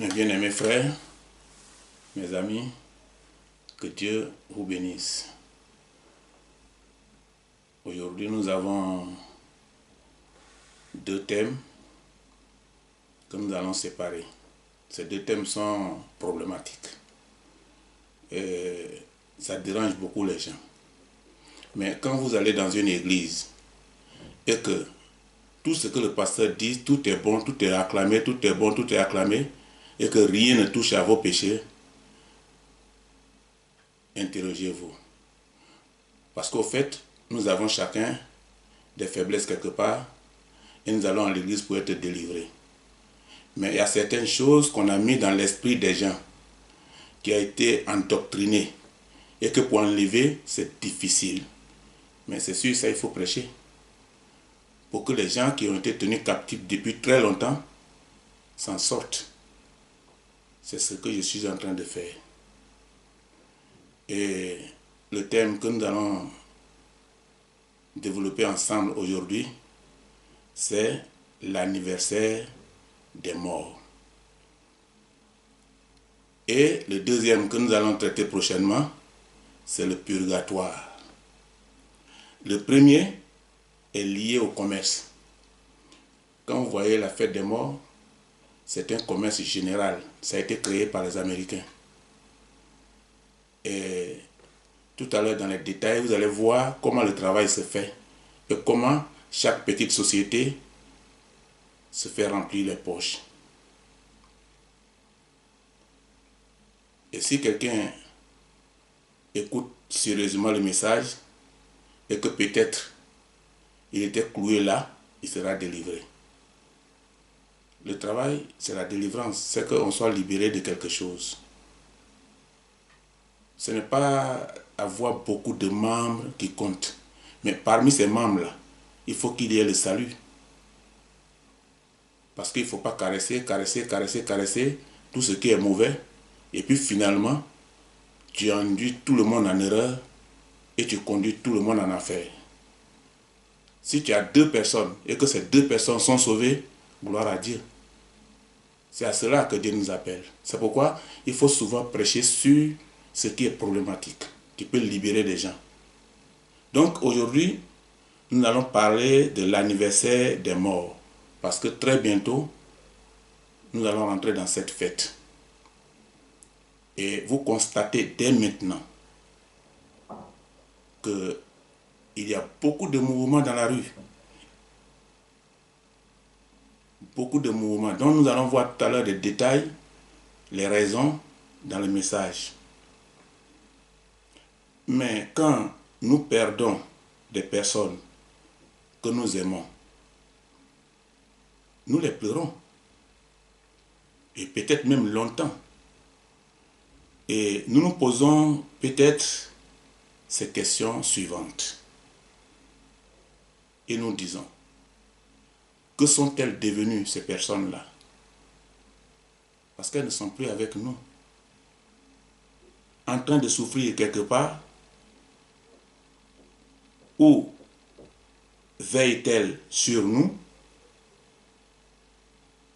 Mes bien-aimés frères, mes amis, que Dieu vous bénisse. Aujourd'hui, nous avons deux thèmes que nous allons séparer. Ces deux thèmes sont problématiques. Et ça dérange beaucoup les gens. Mais quand vous allez dans une église et que tout ce que le pasteur dit, tout est bon, tout est acclamé, tout est bon, tout est acclamé, et que rien ne touche à vos péchés, interrogez-vous. Parce qu'au fait, nous avons chacun des faiblesses quelque part, et nous allons à l'église pour être délivrés. Mais il y a certaines choses qu'on a mis dans l'esprit des gens, qui a été endoctriné, et que pour enlever, c'est difficile. Mais c'est sûr, ça il faut prêcher. Pour que les gens qui ont été tenus captifs depuis très longtemps s'en sortent. C'est ce que je suis en train de faire. Et le thème que nous allons développer ensemble aujourd'hui, c'est l'anniversaire des morts. Et le deuxième que nous allons traiter prochainement, c'est le purgatoire. Le premier est lié au commerce. Quand vous voyez la fête des morts, c'est un commerce général. Ça a été créé par les Américains. Et tout à l'heure, dans les détails, vous allez voir comment le travail se fait et comment chaque petite société se fait remplir les poches. Et si quelqu'un écoute sérieusement le message et que peut-être il était cloué là, il sera délivré. Le travail, c'est la délivrance, c'est qu'on soit libéré de quelque chose. Ce n'est pas avoir beaucoup de membres qui comptent, mais parmi ces membres-là, il faut qu'il y ait le salut. Parce qu'il ne faut pas caresser tout ce qui est mauvais, et puis finalement, tu induis tout le monde en erreur et tu conduis tout le monde en affaire. Si tu as deux personnes et que ces deux personnes sont sauvées, gloire à Dieu. C'est à cela que Dieu nous appelle. C'est pourquoi il faut souvent prêcher sur ce qui est problématique, qui peut libérer des gens. Donc aujourd'hui, nous allons parler de l'anniversaire des morts. Parce que très bientôt, nous allons rentrer dans cette fête. Et vous constatez dès maintenant qu'il y a beaucoup de mouvements dans la rue. Beaucoup de mouvements. Donc nous allons voir tout à l'heure des détails, les raisons dans le message. Mais quand nous perdons des personnes que nous aimons, nous les pleurons. Et peut-être même longtemps. Et nous nous posons peut-être ces questions suivantes. Et nous disons, que sont-elles devenues ces personnes-là? Parce qu'elles ne sont plus avec nous. En train de souffrir quelque part, ou veillent-elles sur nous?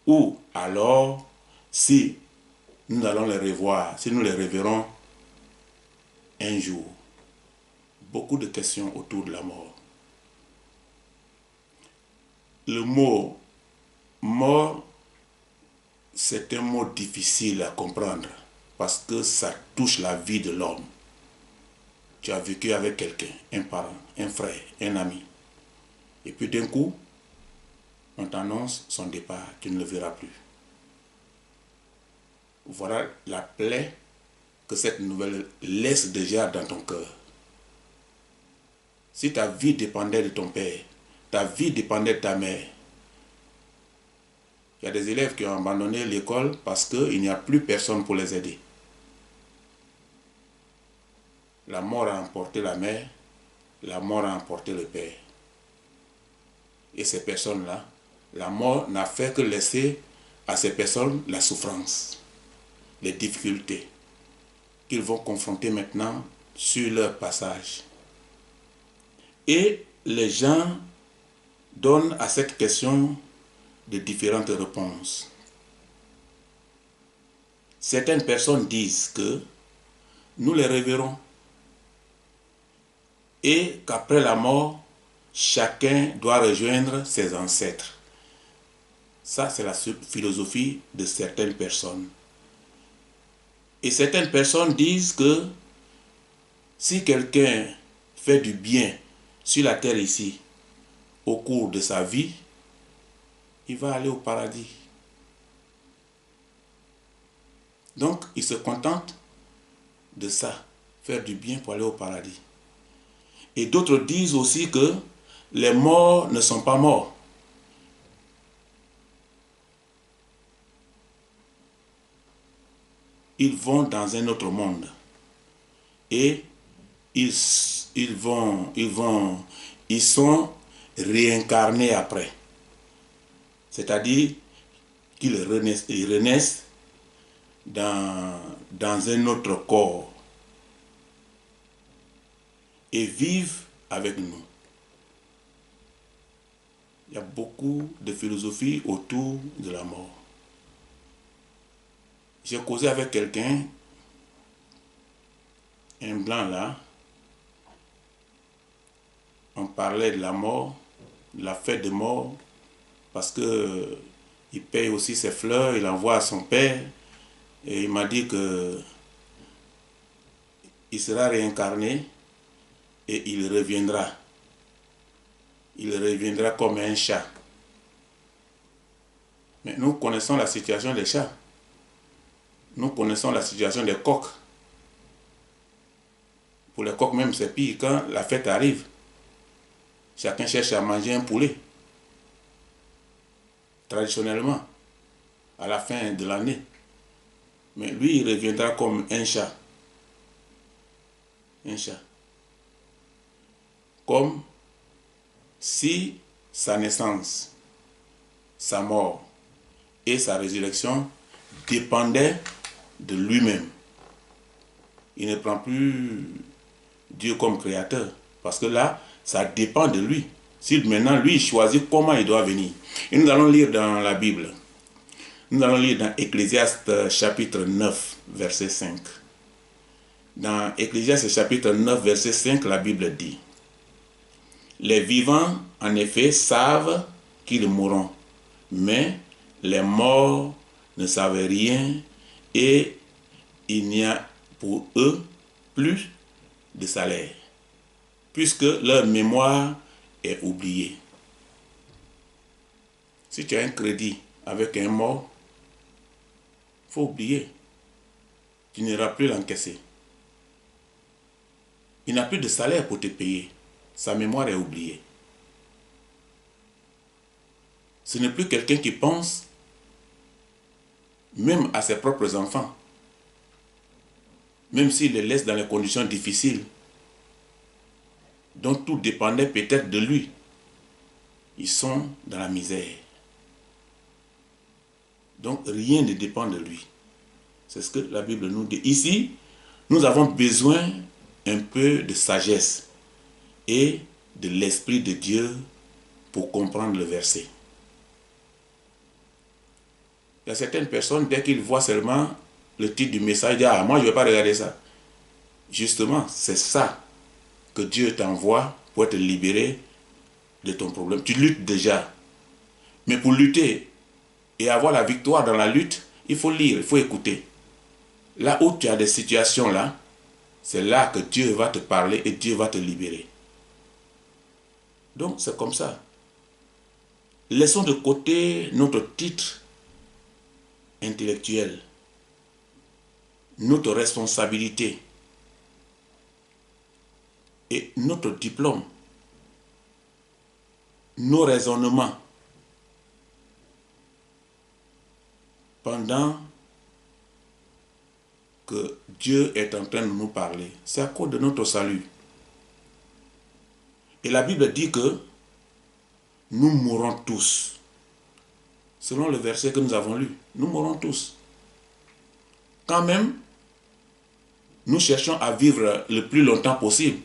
Ou alors, si nous allons les revoir, si nous les reverrons un jour? Beaucoup de questions autour de la mort. Le mot mort, c'est un mot difficile à comprendre parce que ça touche la vie de l'homme. Tu as vécu avec quelqu'un, un parent, un frère, un ami. Et puis d'un coup, on t'annonce son départ, tu ne le verras plus. Voilà la plaie que cette nouvelle laisse déjà dans ton cœur. Si ta vie dépendait de ton père, ta vie dépendait de ta mère. Il y a des élèves qui ont abandonné l'école parce qu'il n'y a plus personne pour les aider. La mort a emporté la mère, la mort a emporté le père. Et ces personnes-là, la mort n'a fait que laisser à ces personnes la souffrance, les difficultés qu'ils vont confronter maintenant sur leur passage. Et les gens donnent à cette question de différentes réponses. certaines personnes disent que nous les reverrons et qu'après la mort, chacun doit rejoindre ses ancêtres. Ça, c'est la philosophie de certaines personnes. Et certaines personnes disent que si quelqu'un fait du bien sur la terre ici, au cours de sa vie, il va aller au paradis. Donc, il se contente de ça, faire du bien pour aller au paradis. Et d'autres disent aussi que les morts ne sont pas morts. Ils vont dans un autre monde. Et ils sont réincarnés après. C'est-à-dire qu'ils renaissent dans un autre corps et vivent avec nous. Il y a beaucoup de philosophie autour de la mort. J'ai causé avec quelqu'un, un blanc là, on parlait de la mort, de la fête de mort, parce que il paye aussi ses fleurs, il envoie à son père, et il m'a dit que il sera réincarné et il reviendra. Il reviendra comme un chat. Mais nous connaissons la situation des chats. Nous connaissons la situation des coqs. Pour les coqs même, c'est pire quand la fête arrive. Chacun cherche à manger un poulet. Traditionnellement, à la fin de l'année. Mais lui, il reviendra comme un chat. Un chat. Comme si sa naissance, sa mort et sa résurrection dépendaient de lui-même. Il ne prend plus Dieu comme créateur. Parce que là, ça dépend de lui. Si maintenant, lui, il choisit comment il doit venir. Et nous allons lire dans la Bible. Nous allons lire dans Ecclésiaste chapitre 9, verset 5. Dans Ecclésiaste chapitre 9, verset 5, la Bible dit: les vivants, en effet, savent qu'ils mourront, mais les morts ne savent rien et il n'y a pour eux plus de salaire, puisque leur mémoire est oubliée. Si tu as un crédit avec un mort, il faut oublier. Tu n'iras plus l'encaisser. Il n'a plus de salaire pour te payer. Sa mémoire est oubliée. Ce n'est plus quelqu'un qui pense même à ses propres enfants, même s'il les laisse dans les conditions difficiles, dont tout dépendait peut-être de lui. Ils sont dans la misère. Donc rien ne dépend de lui. C'est ce que la Bible nous dit. Ici, nous avons besoin un peu de sagesse et de l'Esprit de Dieu pour comprendre le verset. Il y a certaines personnes, dès qu'ils voient seulement le titre du message, ils disent: ah, moi je ne vais pas regarder ça. Justement, c'est ça que Dieu t'envoie pour te libérer de ton problème. Tu luttes déjà. Mais pour lutter et avoir la victoire dans la lutte, il faut lire, il faut écouter. Là où tu as des situations là, c'est là que Dieu va te parler et Dieu va te libérer. Donc c'est comme ça. Laissons de côté notre titre intellectuel, notre responsabilité et notre diplôme, nos raisonnements, pendant que Dieu est en train de nous parler. C'est à cause de notre salut. Et la Bible dit que nous mourrons tous. Selon le verset que nous avons lu, nous mourrons tous. Quand même, nous cherchons à vivre le plus longtemps possible.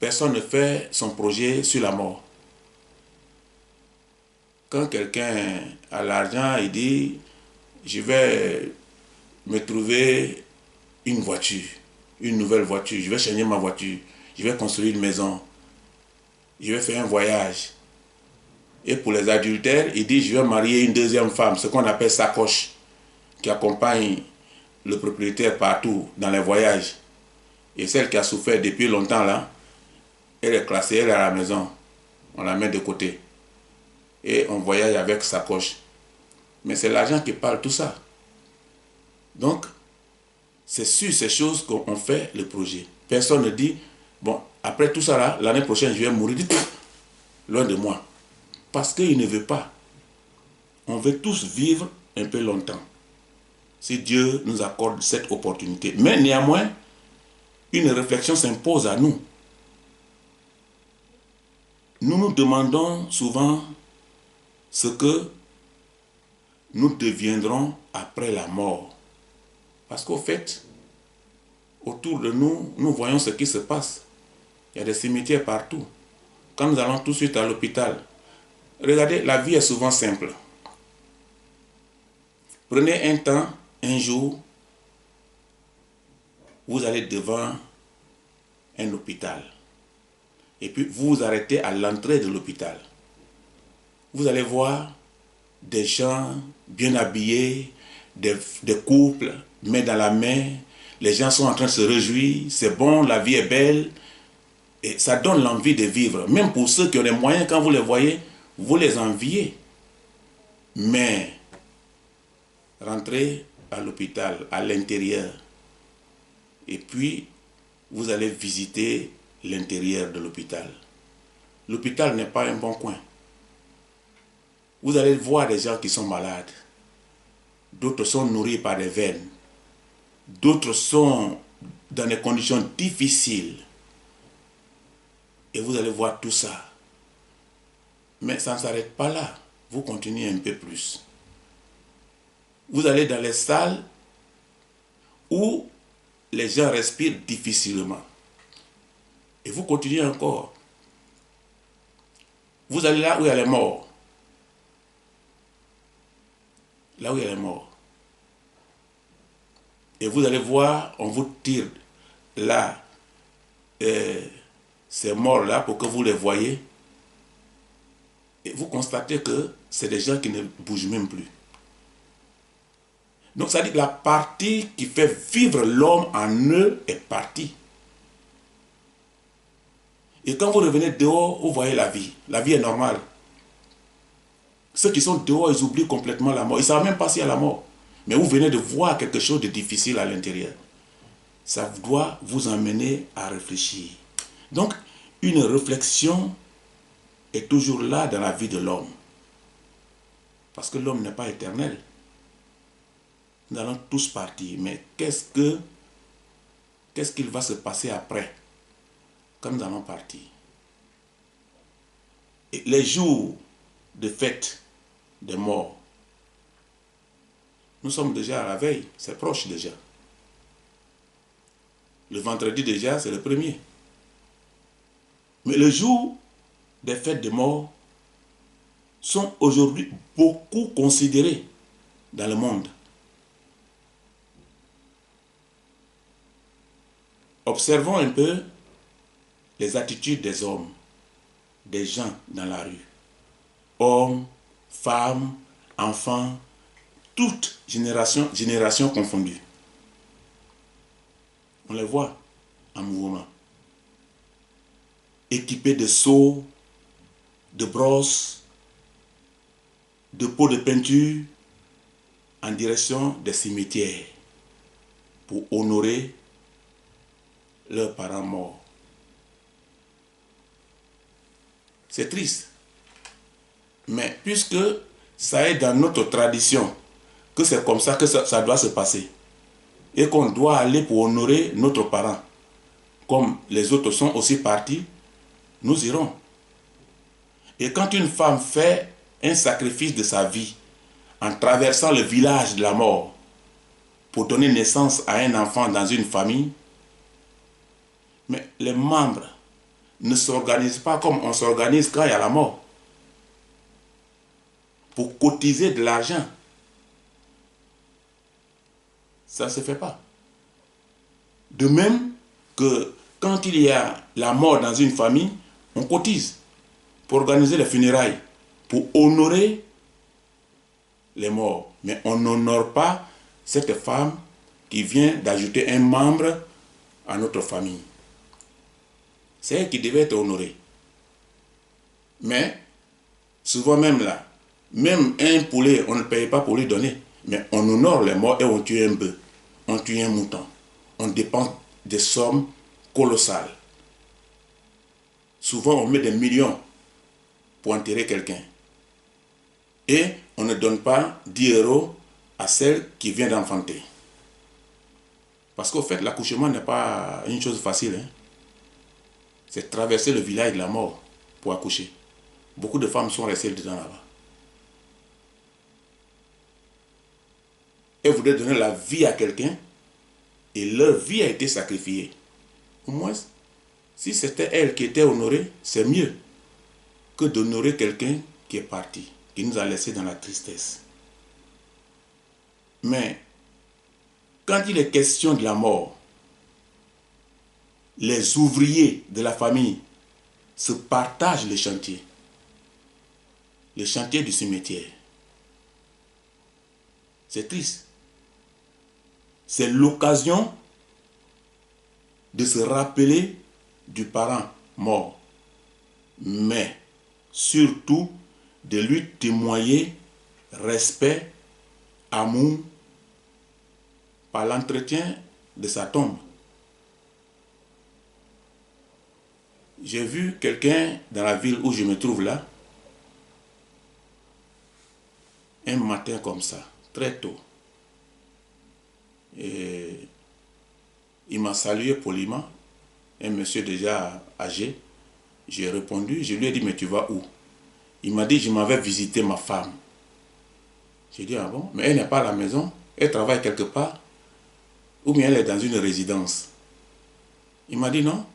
Personne ne fait son projet sur la mort. Quand quelqu'un a l'argent, il dit: je vais me trouver une voiture, une nouvelle voiture. Je vais changer ma voiture. Je vais construire une maison. Je vais faire un voyage. Et pour les adultères, il dit, je vais marier une deuxième femme, ce qu'on appelle sacoche, qui accompagne le propriétaire partout dans les voyages. Et celle qui a souffert depuis longtemps là, elle est classée, elle est à la maison. On la met de côté. Et on voyage avec sacoche. Mais c'est l'argent qui parle tout ça. Donc, c'est sur ces choses qu'on fait le projet. Personne ne dit, bon, après tout ça là, l'année prochaine je vais mourir. Dites, loin de moi. Parce qu'il ne veut pas. On veut tous vivre un peu longtemps. Si Dieu nous accorde cette opportunité. Mais néanmoins, une réflexion s'impose à nous. Nous nous demandons souvent ce que nous deviendrons après la mort. Parce qu'au fait, autour de nous, nous voyons ce qui se passe. Il y a des cimetières partout. Quand nous allons tout de suite à l'hôpital, regardez, la vie est souvent simple. Prenez un temps, un jour, vous allez devant un hôpital. Et puis vous vous arrêtez à l'entrée de l'hôpital. Vous allez voir des gens bien habillés, des couples, main dans la main. Les gens sont en train de se réjouir. C'est bon, la vie est belle. Et ça donne l'envie de vivre. Même pour ceux qui ont les moyens, quand vous les voyez, vous les enviez. Mais rentrez à l'hôpital, à l'intérieur. Et puis, vous allez visiter l'intérieur de l'hôpital. L'hôpital n'est pas un bon coin. Vous allez voir des gens qui sont malades. D'autres sont nourris par des veines. D'autres sont dans des conditions difficiles. Et vous allez voir tout ça. Mais ça ne s'arrête pas là. Vous continuez un peu plus. Vous allez dans les salles où les gens respirent difficilement. Et vous continuez encore. Vous allez là où il y a les morts. Là où il y a les morts. Et vous allez voir, on vous tire là, ces morts-là pour que vous les voyez. Et vous constatez que c'est des gens qui ne bougent même plus. Donc ça dit que la partie qui fait vivre l'homme en eux est partie. Et quand vous revenez dehors, vous voyez la vie. La vie est normale. Ceux qui sont dehors, ils oublient complètement la mort. Ils ne savent même pas s'il y a la mort. Mais vous venez de voir quelque chose de difficile à l'intérieur. Ça doit vous emmener à réfléchir. Donc, une réflexion est toujours là dans la vie de l'homme. Parce que l'homme n'est pas éternel. Nous allons tous partir. Mais qu'est-ce qu'il va se passer après, quand nous allons partir? Et les jours de fête des morts, nous sommes déjà à la veille, c'est proche déjà. Le vendredi déjà, c'est le premier. Mais les jours des fêtes des morts sont aujourd'hui beaucoup considérés dans le monde. Observons un peu les attitudes des hommes, des gens dans la rue. Hommes, femmes, enfants, toutes générations confondues. On les voit en mouvement. Équipés de seaux, de brosses, de pots de peinture, en direction des cimetières pour honorer leurs parents morts. C'est triste. Mais puisque ça est dans notre tradition, que c'est comme ça que ça doit se passer, et qu'on doit aller pour honorer notre parent, comme les autres sont aussi partis, nous irons. Et quand une femme fait un sacrifice de sa vie, en traversant le village de la mort, pour donner naissance à un enfant dans une famille, mais les membres ne s'organisent pas comme on s'organise quand il y a la mort, pour cotiser de l'argent. Ça ne se fait pas. De même que quand il y a la mort dans une famille, on cotise pour organiser les funérailles, pour honorer les morts. Mais on n'honore pas cette femme qui vient d'ajouter un membre à notre famille. C'est elle qui devait être honorée. Mais souvent même là, même un poulet, on ne paye pas pour lui donner. Mais on honore les morts et on tue un bœuf, on tue un mouton. On dépense des sommes colossales. Souvent, on met des millions pour enterrer quelqu'un. Et on ne donne pas 10 € à celle qui vient d'enfanter. Parce qu'au fait, l'accouchement n'est pas une chose facile. Hein. C'est traverser le village de la mort pour accoucher. Beaucoup de femmes sont restées dedans là-bas. Elles voulaient donner la vie à quelqu'un et leur vie a été sacrifiée. Au moins, si c'était elle qui était honorée, c'est mieux que d'honorer quelqu'un qui est parti, qui nous a laissés dans la tristesse. Mais quand il est question de la mort, les ouvriers de la famille se partagent les chantiers du cimetière. C'est triste. C'est l'occasion de se rappeler du parent mort, mais surtout de lui témoigner respect, amour par l'entretien de sa tombe. J'ai vu quelqu'un dans la ville où je me trouve là, un matin comme ça, très tôt. Et il m'a salué poliment, un monsieur déjà âgé. J'ai répondu, je lui ai dit, mais tu vas où? Il m'a dit, je m'en vais visiter ma femme. J'ai dit, ah bon? Mais elle n'est pas à la maison, elle travaille quelque part, ou bien elle est dans une résidence. Il m'a dit, non.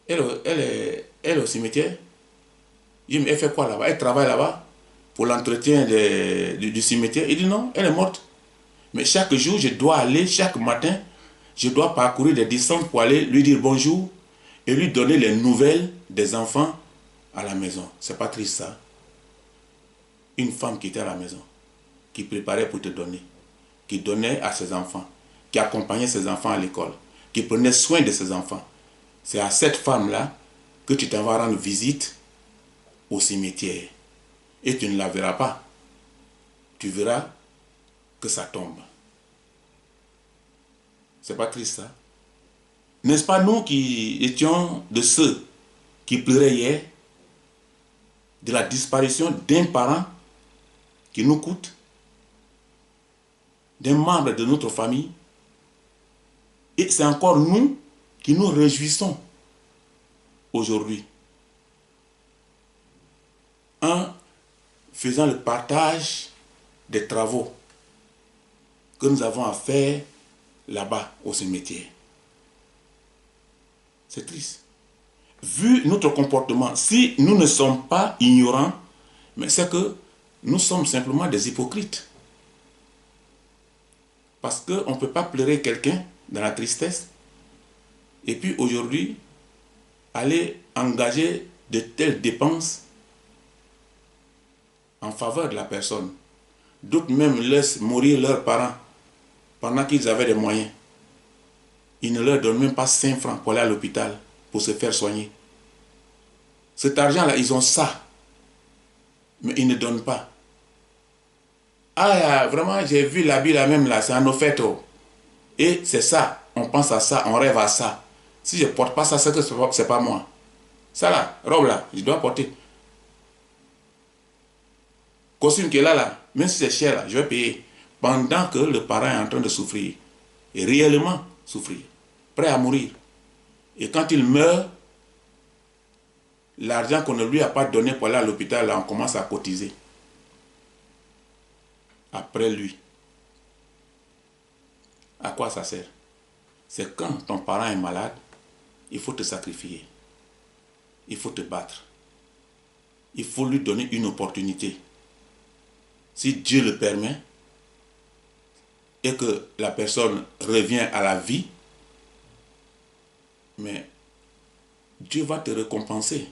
Elle est au cimetière. J'ai dit, mais elle fait quoi là-bas? Elle travaille là-bas pour l'entretien du cimetière. Il dit, non, elle est morte. Mais chaque jour, je dois aller, chaque matin, je dois parcourir des distances pour aller lui dire bonjour et lui donner les nouvelles des enfants à la maison. C'est pas triste ça? Une femme qui était à la maison, qui préparait pour te donner, qui donnait à ses enfants, qui accompagnait ses enfants à l'école, qui prenait soin de ses enfants. C'est à cette femme-là que tu t'en vas rendre visite au cimetière. Et tu ne la verras pas. Tu verras que ça tombe. C'est pas triste ça? N'est-ce pas nous qui étions de ceux qui pleuraient hier de la disparition d'un parent qui nous coûte, d'un membre de notre famille, et c'est encore nous qui nous réjouissons aujourd'hui en faisant le partage des travaux que nous avons à faire là-bas au cimetière. C'est triste. Vu notre comportement, si nous ne sommes pas ignorants, mais c'est que nous sommes simplement des hypocrites. Parce qu'on ne peut pas pleurer quelqu'un dans la tristesse et puis aujourd'hui aller engager de telles dépenses en faveur de la personne. D'autres même laissent mourir leurs parents pendant qu'ils avaient des moyens. Ils ne leur donnent même pas 5 francs pour aller à l'hôpital pour se faire soigner. Cet argent-là, ils ont ça, mais ils ne donnent pas. Ah, vraiment, j'ai vu l'habit là même là, c'est un offert. Et c'est ça, on pense à ça, on rêve à ça. Si je ne porte pas ça, c'est que ce n'est pas moi. Ça là, robe là, je dois porter. Costume qui est là, même si c'est cher là, je vais payer. Pendant que le parent est en train de souffrir, et réellement souffrir, prêt à mourir. Et quand il meurt, l'argent qu'on ne lui a pas donné pour aller à l'hôpital, là, on commence à cotiser. Après lui. À quoi ça sert? C'est quand ton parent est malade, il faut te sacrifier. Il faut te battre. Il faut lui donner une opportunité. Si Dieu le permet, et que la personne revient à la vie, mais Dieu va te récompenser.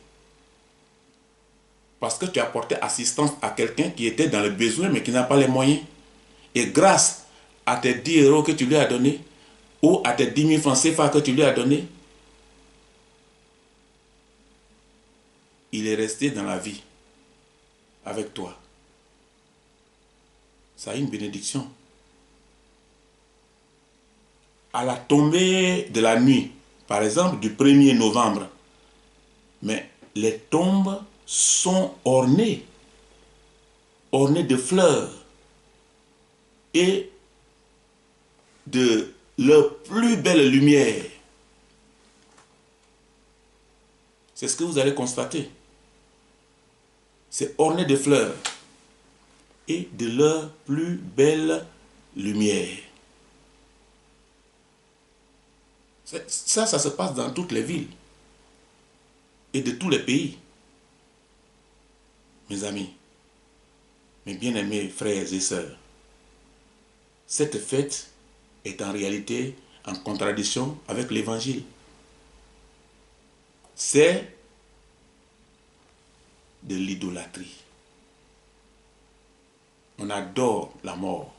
Parce que tu as apporté assistance à quelqu'un qui était dans le besoin mais qui n'a pas les moyens. Et grâce à tes 10 euros que tu lui as donnés, ou à tes 10 000 francs CFA que tu lui as donnés, il est resté dans la vie avec toi. Ça a une bénédiction. À la tombée de la nuit, par exemple du 1er novembre, mais les tombes sont ornées de fleurs et de leur plus belle lumière. C'est ce que vous allez constater. C'est orné de fleurs et de leur plus belle lumière. Ça se passe dans toutes les villes et de tous les pays. Mes amis, mes bien-aimés frères et sœurs, cette fête est en réalité en contradiction avec l'évangile. C'est de l'idolâtrie. On adore la mort.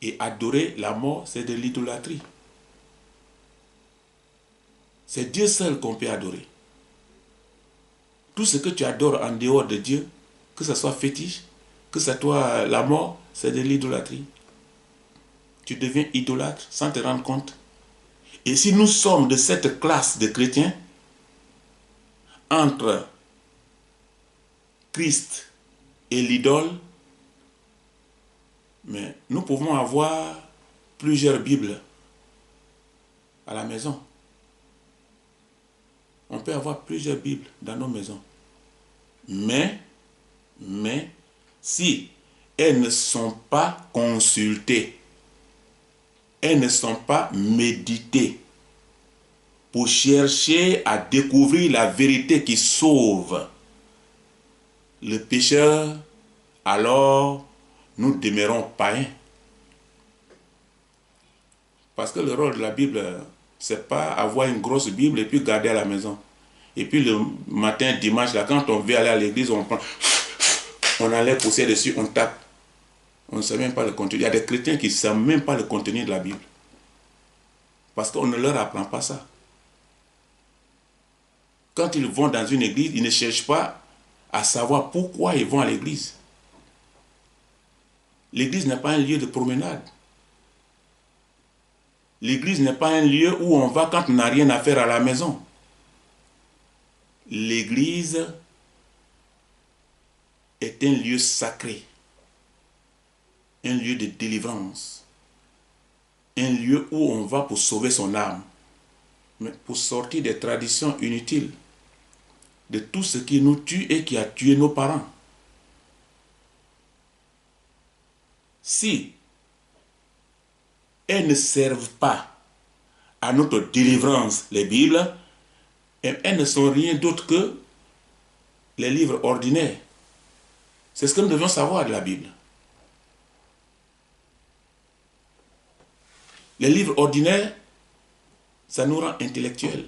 Et adorer la mort, c'est de l'idolâtrie. C'est Dieu seul qu'on peut adorer. Tout ce que tu adores en dehors de Dieu, que ce soit fétiche, que ce soit la mort, c'est de l'idolâtrie. Tu deviens idolâtre sans te rendre compte. Et si nous sommes de cette classe de chrétiens, entre Christ et l'idole, mais nous pouvons avoir plusieurs Bibles à la maison. On peut avoir plusieurs Bibles dans nos maisons. Mais, si elles ne sont pas consultées, elles ne sont pas méditées pour chercher à découvrir la vérité qui sauve le pécheur, alors nous demeurons païens. Parce que le rôle de la Bible, c'est pas avoir une grosse Bible et puis garder à la maison. Et puis le matin, dimanche, là, quand on veut aller à l'église, on a l'air poussé dessus, on tape. On ne sait même pas le contenu. Il y a des chrétiens qui ne savent même pas le contenu de la Bible. Parce qu'on ne leur apprend pas ça. Quand ils vont dans une église, ils ne cherchent pas à savoir pourquoi ils vont à l'église. L'église n'est pas un lieu de promenade. L'église n'est pas un lieu où on va quand on n'a rien à faire à la maison. L'église est un lieu sacré, un lieu de délivrance, un lieu où on va pour sauver son âme, mais pour sortir des traditions inutiles, de tout ce qui nous tue et qui a tué nos parents. Si elles ne servent pas à notre délivrance, les Bibles, elles ne sont rien d'autre que les livres ordinaires. C'est ce que nous devons savoir de la Bible. Les livres ordinaires, ça nous rend intellectuels.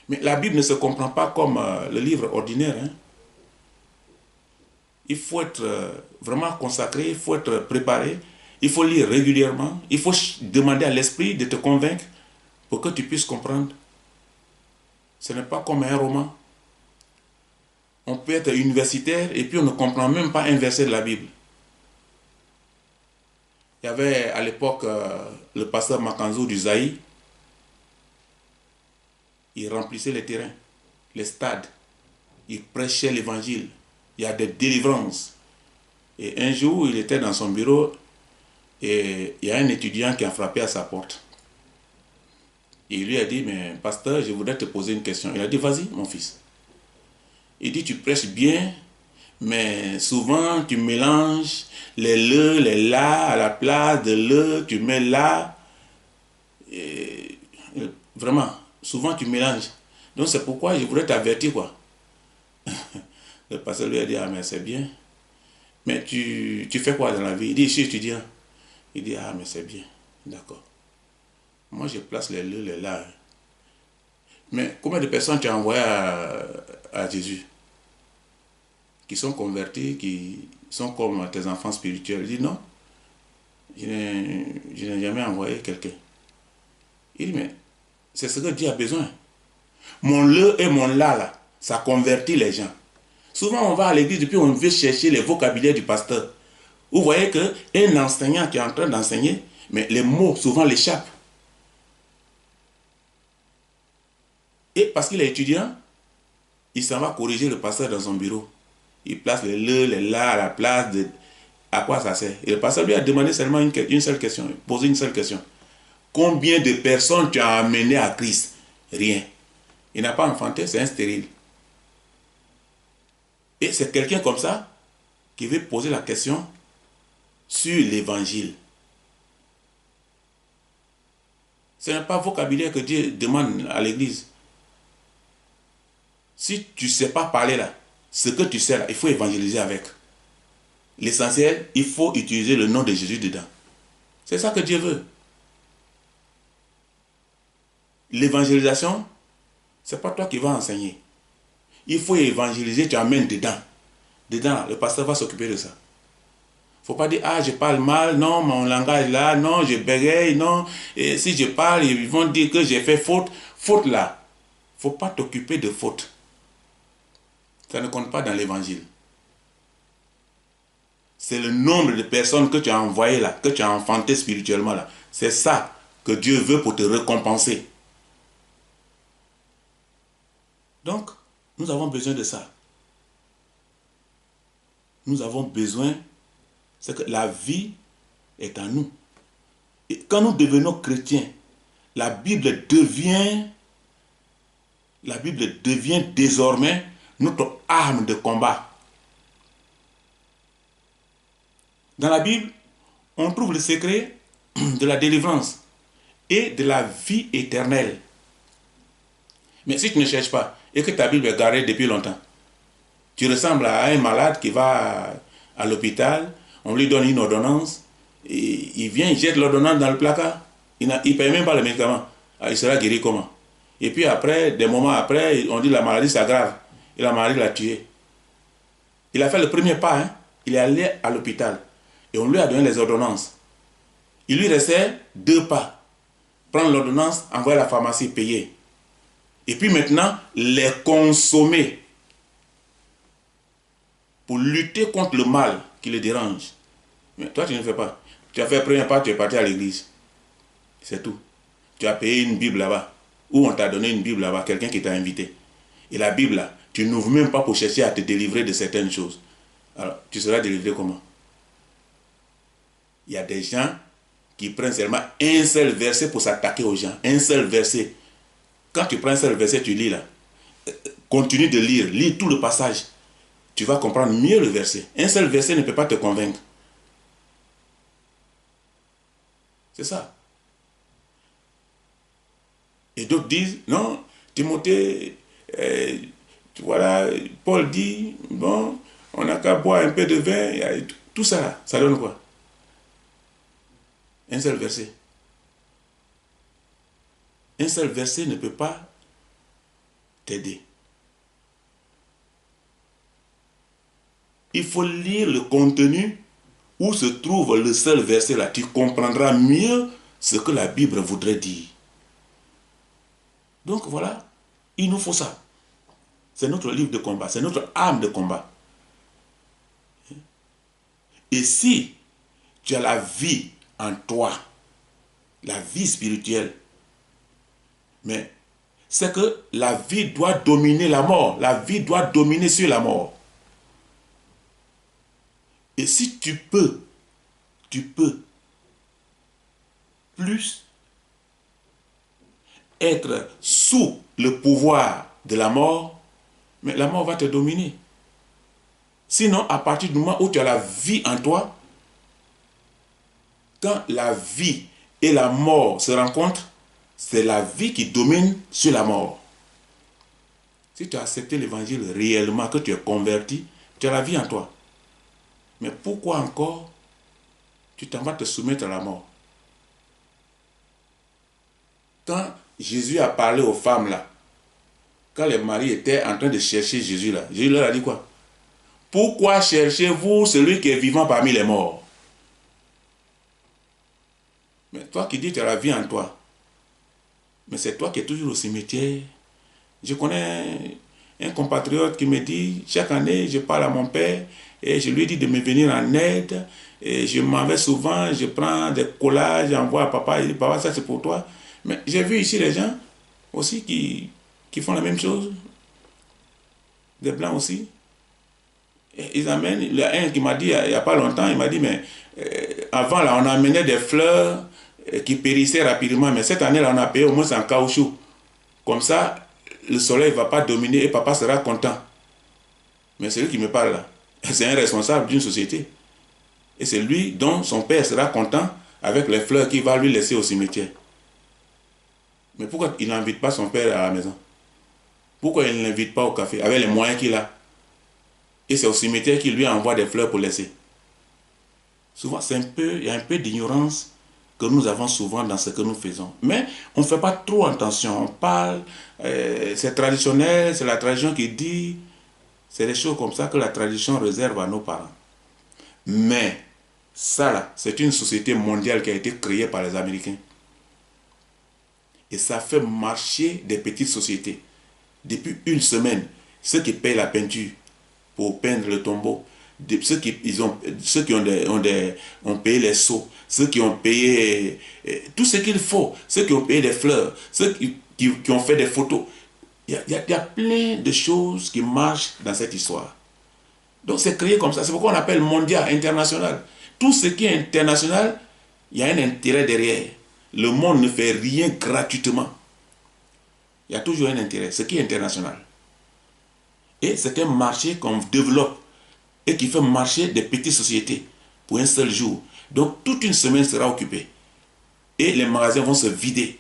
Mais la Bible ne se comprend pas comme le livre ordinaire. Hein. Il faut être vraiment consacré, il faut être préparé, il faut lire régulièrement, il faut demander à l'esprit de te convaincre pour que tu puisses comprendre. Ce n'est pas comme un roman. On peut être universitaire et puis on ne comprend même pas un verset de la Bible. Il y avait à l'époque le pasteur Makanzo du Zaï. Il remplissait les terrains, les stades. Il prêchait l'évangile. Il y a des délivrances. Et un jour, il était dans son bureau et il y a un étudiant qui a frappé à sa porte. Et il lui a dit, mais pasteur, je voudrais te poser une question. Il a dit, vas-y, mon fils. Il dit, tu prêches bien, mais souvent tu mélanges les le, les la, à la place de le, tu mets la. Et vraiment, souvent tu mélanges. Donc c'est pourquoi je voudrais t'avertir, quoi. Le pasteur lui a dit, ah mais c'est bien. Mais tu fais quoi dans la vie? Il dit, je suis étudiant. Il dit, ah, mais c'est bien. D'accord. Moi, je place les le, les là. Mais combien de personnes tu as envoyé à Jésus? Qui sont convertis, qui sont comme tes enfants spirituels. Il dit, non, je n'ai jamais envoyé quelqu'un. Il dit, mais c'est ce que Dieu a besoin. Mon le et mon là, ça convertit les gens. Souvent, on va à l'église et puis on veut chercher les vocabulaires du pasteur. Vous voyez qu'un enseignant qui est en train d'enseigner, mais les mots souvent l'échappent. Et parce qu'il est étudiant, il s'en va corriger le pasteur dans son bureau. Il place les le, les là à la place de... À quoi ça sert? Et le pasteur lui a demandé seulement une seule question, posé une seule question. Combien de personnes tu as amené à Christ? Rien. Il n'a pas enfanté, c'est un stérile. Et c'est quelqu'un comme ça qui veut poser la question sur l'évangile. Ce n'est pas vocabulaire que Dieu demande à l'église. Si tu ne sais pas parler là, ce que tu sais là, il faut évangéliser avec. L'essentiel, il faut utiliser le nom de Jésus dedans. C'est ça que Dieu veut. L'évangélisation, ce n'est pas toi qui vas enseigner. Il faut évangéliser, tu amènes dedans. Dedans, le pasteur va s'occuper de ça. Il ne faut pas dire, ah, je parle mal, non, mon langage là, non, je bégaye, non. Et si je parle, ils vont dire que j'ai fait faute. Faute là, il ne faut pas t'occuper de faute. Ça ne compte pas dans l'évangile. C'est le nombre de personnes que tu as envoyées là, que tu as enfanté spirituellement là. C'est ça que Dieu veut pour te récompenser. Donc, nous avons besoin de ça. Nous avons besoin, c'est que la vie est en nous. Et quand nous devenons chrétiens, la Bible devient désormais notre arme de combat. Dans la Bible, on trouve le secret de la délivrance et de la vie éternelle. Mais si tu ne cherches pas et que ta Bible est garée depuis longtemps, tu ressembles à un malade qui va à l'hôpital, on lui donne une ordonnance, et il vient, il jette l'ordonnance dans le placard, il ne paye même pas le médicament. Alors, il sera guéri comment? Et puis après, des moments après, on dit la maladie s'aggrave, et la maladie l'a tué. Il a fait le premier pas, hein? Il est allé à l'hôpital, et on lui a donné les ordonnances. Il lui restait 2 pas. Prendre l'ordonnance, envoyer à la pharmacie, payer. Et puis maintenant, les consommer pour lutter contre le mal qui le dérange. Mais toi, tu ne fais pas. Tu as fait le premier pas, tu es parti à l'église. C'est tout. Tu as payé une Bible là-bas. Ou on t'a donné une Bible là-bas, quelqu'un qui t'a invité. Et la Bible là, tu n'ouvres même pas pour chercher à te délivrer de certaines choses. Alors, tu seras délivré comment? Il y a des gens qui prennent seulement un seul verset pour s'attaquer aux gens. Un seul verset. Quand tu prends un seul verset, tu lis là. Continue de lire. Lis tout le passage. Tu vas comprendre mieux le verset. Un seul verset ne peut pas te convaincre. C'est ça. Et d'autres disent, non, Timothée, voilà, Paul dit, bon, on n'a qu'à boire un peu de vin, tout ça là, ça donne quoi? Un seul verset. Un seul verset ne peut pas t'aider. Il faut lire le contenu où se trouve le seul verset là. Tu comprendras mieux ce que la Bible voudrait dire. Donc voilà, il nous faut ça. C'est notre livre de combat, c'est notre arme de combat. Et si tu as la vie en toi, la vie spirituelle, mais c'est que la vie doit dominer la mort. La vie doit dominer sur la mort. Et si tu peux plus être sous le pouvoir de la mort, mais la mort va te dominer. Sinon, à partir du moment où tu as la vie en toi, quand la vie et la mort se rencontrent, c'est la vie qui domine sur la mort. Si tu as accepté l'évangile réellement, que tu es converti, tu as la vie en toi. Mais pourquoi encore tu t'en vas te soumettre à la mort? Quand Jésus a parlé aux femmes là, quand les maris étaient en train de chercher Jésus là, Jésus leur a dit quoi? Pourquoi cherchez-vous celui qui est vivant parmi les morts? Mais toi qui dis que tu as la vie en toi, mais c'est toi qui es toujours au cimetière. Je connais un compatriote qui me dit, chaque année, je parle à mon père et je lui dis de me venir en aide. Et je m'en vais souvent, je prends des collages, j'envoie à papa, il dit, papa, ça c'est pour toi. Mais j'ai vu ici les gens aussi qui font la même chose. Des blancs aussi. Et ils amènent, il y a un qui m'a dit, il n'y a pas longtemps, il m'a dit, mais avant là, on amenait des fleurs qui périssaient rapidement, mais cette année là, on a payé au moins en caoutchouc. Comme ça, le soleil ne va pas dominer et papa sera content. Mais celui qui me parle là, c'est un responsable d'une société. Et c'est lui dont son père sera content avec les fleurs qu'il va lui laisser au cimetière. Mais pourquoi il n'invite pas son père à la maison? Pourquoi il ne l'invite pas au café avec les moyens qu'il a? Et c'est au cimetière qu'il lui envoie des fleurs pour laisser. Souvent, il y a un peu d'ignorance que nous avons souvent dans ce que nous faisons. Mais on ne fait pas trop attention. On parle, c'est traditionnel, c'est la tradition qui dit, c'est des choses comme ça que la tradition réserve à nos parents. Mais ça là, c'est une société mondiale qui a été créée par les Américains. Et ça fait marcher des petites sociétés. Depuis une semaine, ceux qui payent la peinture pour peindre le tombeau, ceux qui ont payé les seaux, ceux qui ont payé tout ce qu'il faut, ceux qui ont payé des fleurs, ceux qui ont fait des photos. Il y a plein de choses qui marchent dans cette histoire. Donc c'est créé comme ça. C'est pourquoi on appelle mondial, international. Tout ce qui est international, il y a un intérêt derrière. Le monde ne fait rien gratuitement. Il y a toujours un intérêt, ce qui est international. Et c'est un marché qu'on développe et qui fait marcher des petites sociétés pour un seul jour. Donc toute une semaine sera occupée. Et les magasins vont se vider.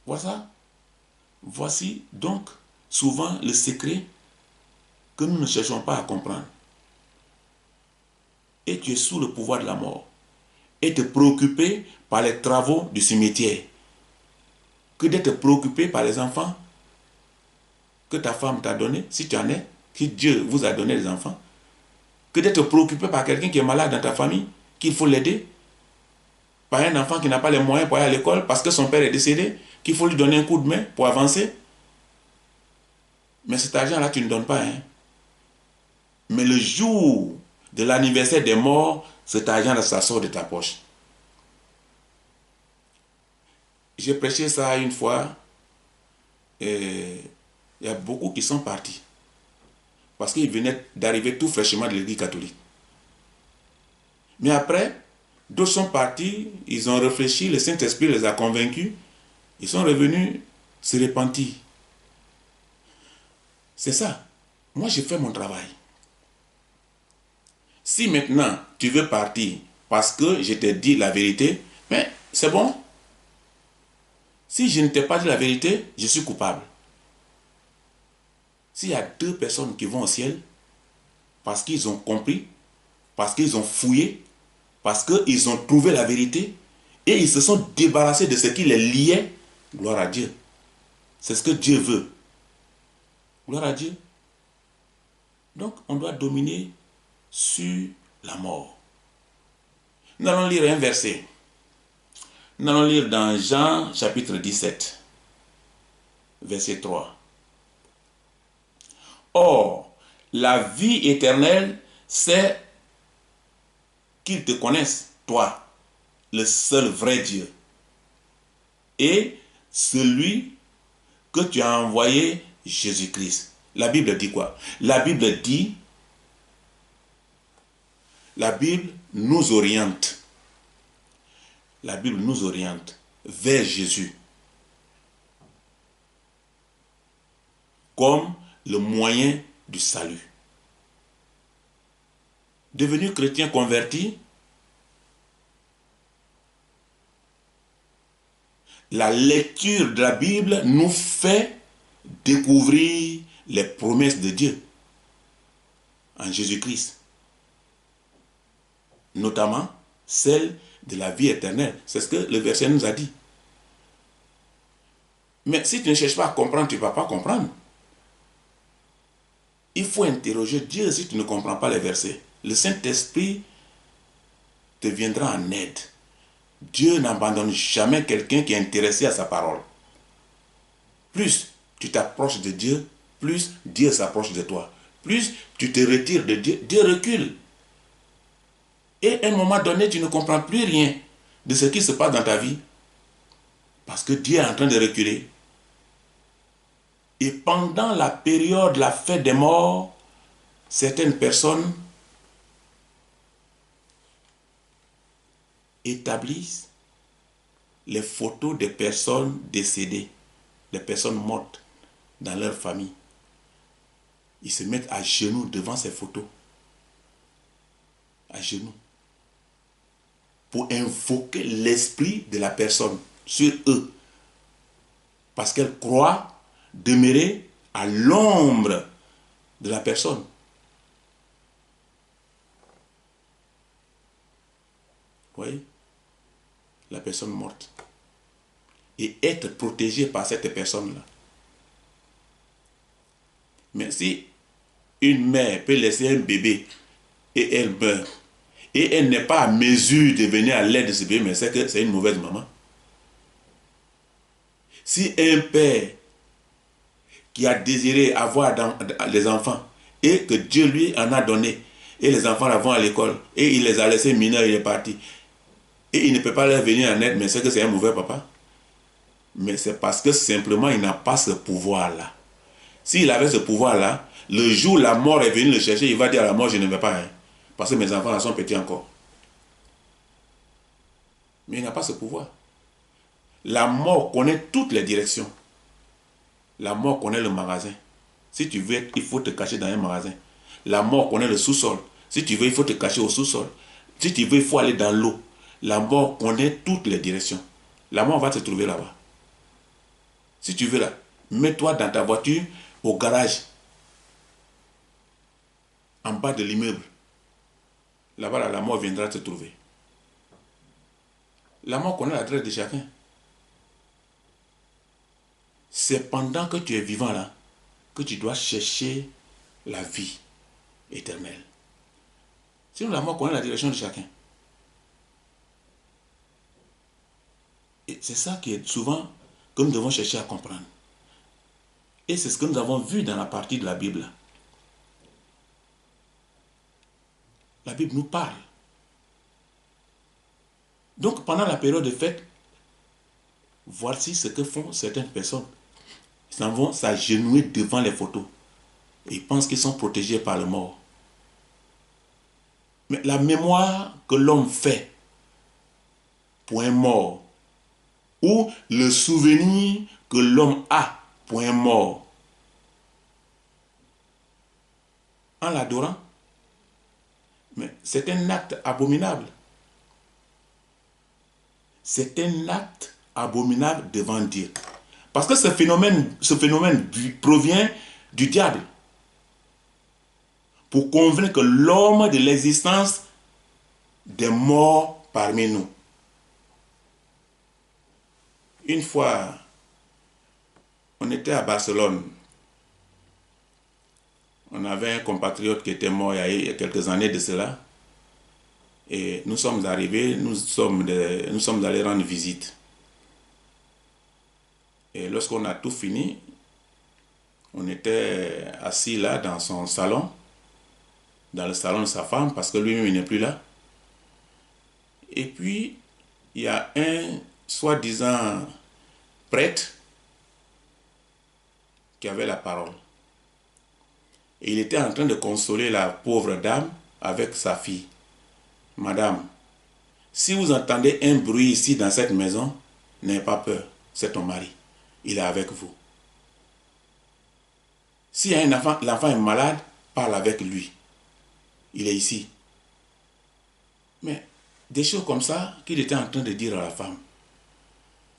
Voilà. Voici donc souvent le secret que nous ne cherchons pas à comprendre. Et tu es sous le pouvoir de la mort. Et te préoccuper par les travaux du cimetière. Que d'être préoccupé par les enfants que ta femme t'a donné, si tu en es, si Dieu vous a donné des enfants. Que d'être préoccupé par quelqu'un qui est malade dans ta famille, qu'il faut l'aider. Par un enfant qui n'a pas les moyens pour aller à l'école parce que son père est décédé, qu'il faut lui donner un coup de main pour avancer. Mais cet argent-là, tu ne donnes pas. Hein? Mais le jour de l'anniversaire des morts, cet argent-là, ça sort de ta poche. J'ai prêché ça une fois et il y a beaucoup qui sont partis. Parce qu'ils venaient d'arriver tout fraîchement de l'église catholique. Mais après, d'autres sont partis, ils ont réfléchi, le Saint-Esprit les a convaincus, ils sont revenus se repentir. C'est ça. Moi, j'ai fait mon travail. Si maintenant, tu veux partir parce que je t'ai dit la vérité, mais c'est bon. Si je ne t'ai pas dit la vérité, je suis coupable. S'il y a 2 personnes qui vont au ciel, parce qu'ils ont compris, parce qu'ils ont fouillé, parce qu'ils ont trouvé la vérité, et ils se sont débarrassés de ce qui les liait, gloire à Dieu. C'est ce que Dieu veut. Gloire à Dieu. Donc, on doit dominer sur la mort. Nous allons lire un verset. Nous allons lire dans Jean chapitre 17, verset 3. Or, la vie éternelle, c'est qu'ils te connaissent, toi, le seul vrai Dieu, et celui que tu as envoyé, Jésus-Christ. La Bible dit quoi? La Bible dit, la Bible nous oriente. La Bible nous oriente vers Jésus comme le moyen du salut. Devenu chrétien converti, la lecture de la Bible nous fait découvrir les promesses de Dieu. en Jésus-Christ. Notamment celle de la vie éternelle. C'est ce que le verset nous a dit. Mais si tu ne cherches pas à comprendre, tu ne vas pas comprendre. Il faut interroger Dieu si tu ne comprends pas les versets. Le Saint-Esprit te viendra en aide. Dieu n'abandonne jamais quelqu'un qui est intéressé à sa parole. Plus tu t'approches de Dieu, plus Dieu s'approche de toi. Plus tu te retires de Dieu, Dieu recule. Et à un moment donné, tu ne comprends plus rien de ce qui se passe dans ta vie. Parce que Dieu est en train de reculer. Et pendant la période, la fête des morts, certaines personnes établissent les photos des personnes décédées, des personnes mortes dans leur famille. Ils se mettent à genoux devant ces photos. À genoux. Pour invoquer l'esprit de la personne sur eux. Parce qu'elles croient demeurer à l'ombre de la personne. Vous voyez? La personne morte. Et être protégé par cette personne-là. Mais si une mère peut laisser un bébé et elle meurt, et elle n'est pas à mesure de venir à l'aide de ce bébé, mais c'est que c'est une mauvaise maman. Si un père qui a désiré avoir des enfants et que Dieu lui en a donné, et les enfants la vont à l'école, et il les a laissés mineurs, il est parti, et il ne peut pas leur venir en aide, mais c'est que c'est un mauvais papa. Mais c'est parce que simplement il n'a pas ce pouvoir-là. S'il avait ce pouvoir-là, le jour où la mort est venue le chercher, il va dire à la mort, je ne vais pas, hein, parce que mes enfants sont petits encore. Mais il n'a pas ce pouvoir. La mort connaît toutes les directions. La mort connaît le magasin. Si tu veux, il faut te cacher dans un magasin. La mort connaît le sous-sol. Si tu veux, il faut te cacher au sous-sol. Si tu veux, il faut aller dans l'eau. La mort connaît toutes les directions. La mort va te trouver là-bas. Si tu veux là, mets-toi dans ta voiture au garage, en bas de l'immeuble. Là-bas, là, la mort viendra te trouver. La mort connaît l'adresse de chacun. C'est pendant que tu es vivant là que tu dois chercher la vie éternelle. Sinon, la mort connaît la direction de chacun. Et c'est ça qui est souvent que nous devons chercher à comprendre. Et c'est ce que nous avons vu dans la partie de la Bible. La Bible nous parle. Donc, pendant la période de fête, voici ce que font certaines personnes. Ils s'en vont s'agenouiller devant les photos. Et ils pensent qu'ils sont protégés par le mort. Mais la mémoire que l'homme fait pour un mort, ou le souvenir que l'homme a pour un mort, en l'adorant, mais c'est un acte abominable. C'est un acte abominable devant Dieu. Parce que ce phénomène provient du diable. Pour convaincre l'homme de l'existence des morts parmi nous. Une fois, on était à Barcelone. On avait un compatriote qui était mort il y a quelques années de cela. Et nous sommes arrivés, nous sommes allés rendre visite. Et lorsqu'on a tout fini, on était assis là dans son salon, dans le salon de sa femme, parce que lui-même il n'est plus là. Et puis, il y a un soi-disant prêtre qui avait la parole. Et il était en train de consoler la pauvre dame avec sa fille. Madame, si vous entendez un bruit ici dans cette maison, n'ayez pas peur, c'est ton mari. Il est avec vous. S'il y a un enfant, l'enfant est malade, parle avec lui. Il est ici. Mais des choses comme ça qu'il était en train de dire à la femme.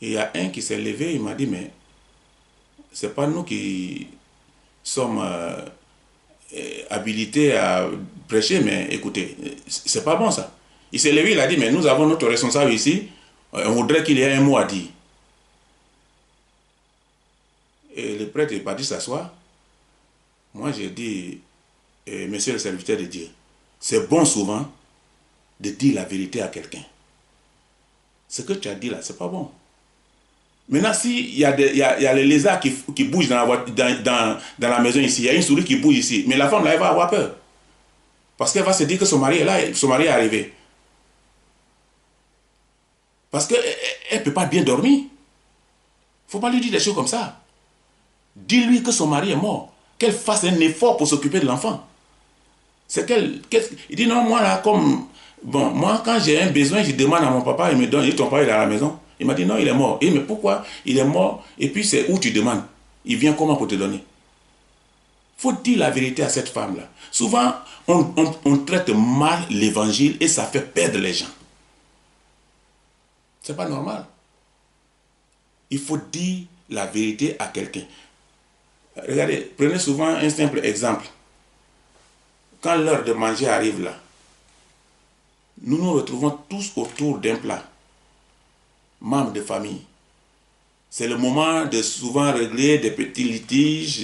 Et il y a un qui s'est levé, il m'a dit, mais c'est pas nous qui sommes habilité à prêcher, mais écoutez, c'est pas bon ça. Il s'est levé, il a dit, mais nous avons notre responsable ici, on voudrait qu'il ait un mot à dire. Et le prêtre est parti s'asseoir. Moi, j'ai dit, monsieur le serviteur de Dieu, c'est bon souvent de dire la vérité à quelqu'un. Ce que tu as dit là, c'est pas bon. Maintenant, s'il y a les lézards qui bougent dans la maison ici, il y a une souris qui bouge ici, mais la femme là, elle va avoir peur. Parce qu'elle va se dire que son mari est là, son mari est arrivé. Parce qu'elle ne peut pas bien dormir. Il ne faut pas lui dire des choses comme ça. Dis-lui que son mari est mort. Qu'elle fasse un effort pour s'occuper de l'enfant. Il dit non, moi là, comme... Bon, moi quand j'ai un besoin, je demande à mon papa, il me donne, ton papa il est à la maison. Il m'a dit non, il est mort. Et mais pourquoi il est mort? Et puis c'est où tu demandes. Il vient comment pour te donner? Il faut dire la vérité à cette femme-là. Souvent, on traite mal l'évangile et ça fait perdre les gens. C'est pas normal. Il faut dire la vérité à quelqu'un. Regardez, prenez souvent un simple exemple. Quand l'heure de manger arrive là, nous nous retrouvons tous autour d'un plat, membres de famille. C'est le moment de souvent régler des petits litiges,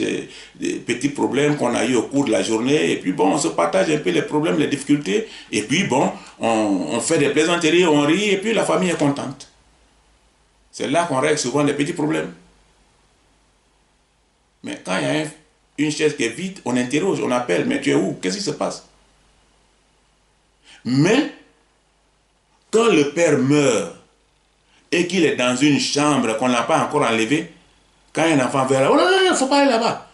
des petits problèmes qu'on a eu au cours de la journée. Et puis bon, on se partage un peu les problèmes, les difficultés. Et puis bon, on fait des plaisanteries, on rit, et puis la famille est contente. C'est là qu'on règle souvent les petits problèmes. Mais quand il y a une chaise qui est vide, on interroge, on appelle, mais tu es où? Qu'est-ce qui se passe? Mais, quand le père meurt et qu'il est dans une chambre qu'on n'a pas encore enlevée, quand un enfant vient là, oh non, non, non, il ne faut pas aller là-bas.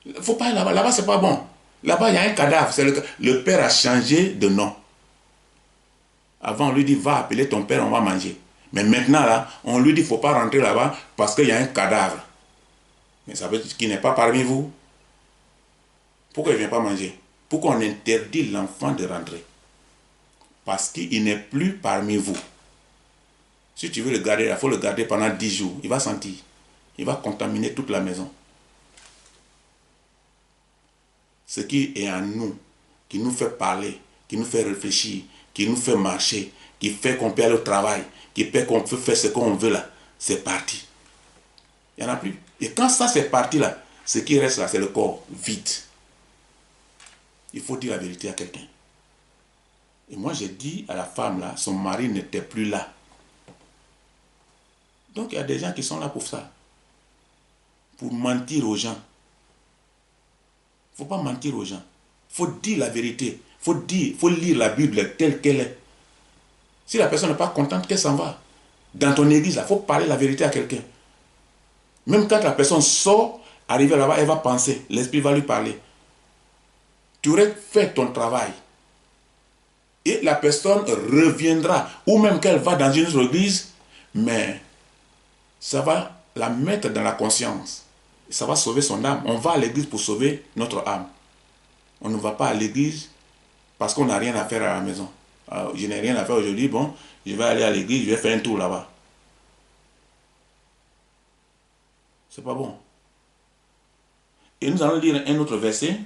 Il ne faut pas aller là-bas, là-bas c'est pas bon. Là-bas il y a un cadavre, le père a changé de nom. Avant on lui dit, va appeler ton père, on va manger. Mais maintenant là, on lui dit, il ne faut pas rentrer là-bas parce qu'il y a un cadavre. Mais ça veut dire qu'il n'est pas parmi vous. Pourquoi il ne vient pas manger? Pourquoi on interdit l'enfant de rentrer? Parce qu'il n'est plus parmi vous. Si tu veux le garder, il faut le garder pendant 10 jours. Il va sentir. Il va contaminer toute la maison. Ce qui est en nous, qui nous fait parler, qui nous fait réfléchir, qui nous fait marcher, qui fait qu'on peut aller au travail, qui fait qu'on peut faire ce qu'on veut là, c'est parti. Il n'y en a plus. Et quand ça c'est parti là, ce qui reste là, c'est le corps vide. Il faut dire la vérité à quelqu'un. Et moi j'ai dit à la femme là, son mari n'était plus là. Donc il y a des gens qui sont là pour ça. Pour mentir aux gens. Il ne faut pas mentir aux gens. Il faut dire la vérité. Il faut lire la Bible telle qu'elle est. Si la personne n'est pas contente, qu'elle s'en va. Dans ton église, il faut parler la vérité à quelqu'un. Même quand la personne sort, arriver là-bas, elle va penser. L'esprit va lui parler. Tu aurais fait ton travail. Et la personne reviendra. Ou même qu'elle va dans une autre église, mais ça va la mettre dans la conscience. Ça va sauver son âme. On va à l'église pour sauver notre âme. On ne va pas à l'église parce qu'on n'a rien à faire à la maison. Alors, je n'ai rien à faire aujourd'hui, bon, je vais aller à l'église, je vais faire un tour là-bas. C'est pas bon. Et nous allons lire un autre verset.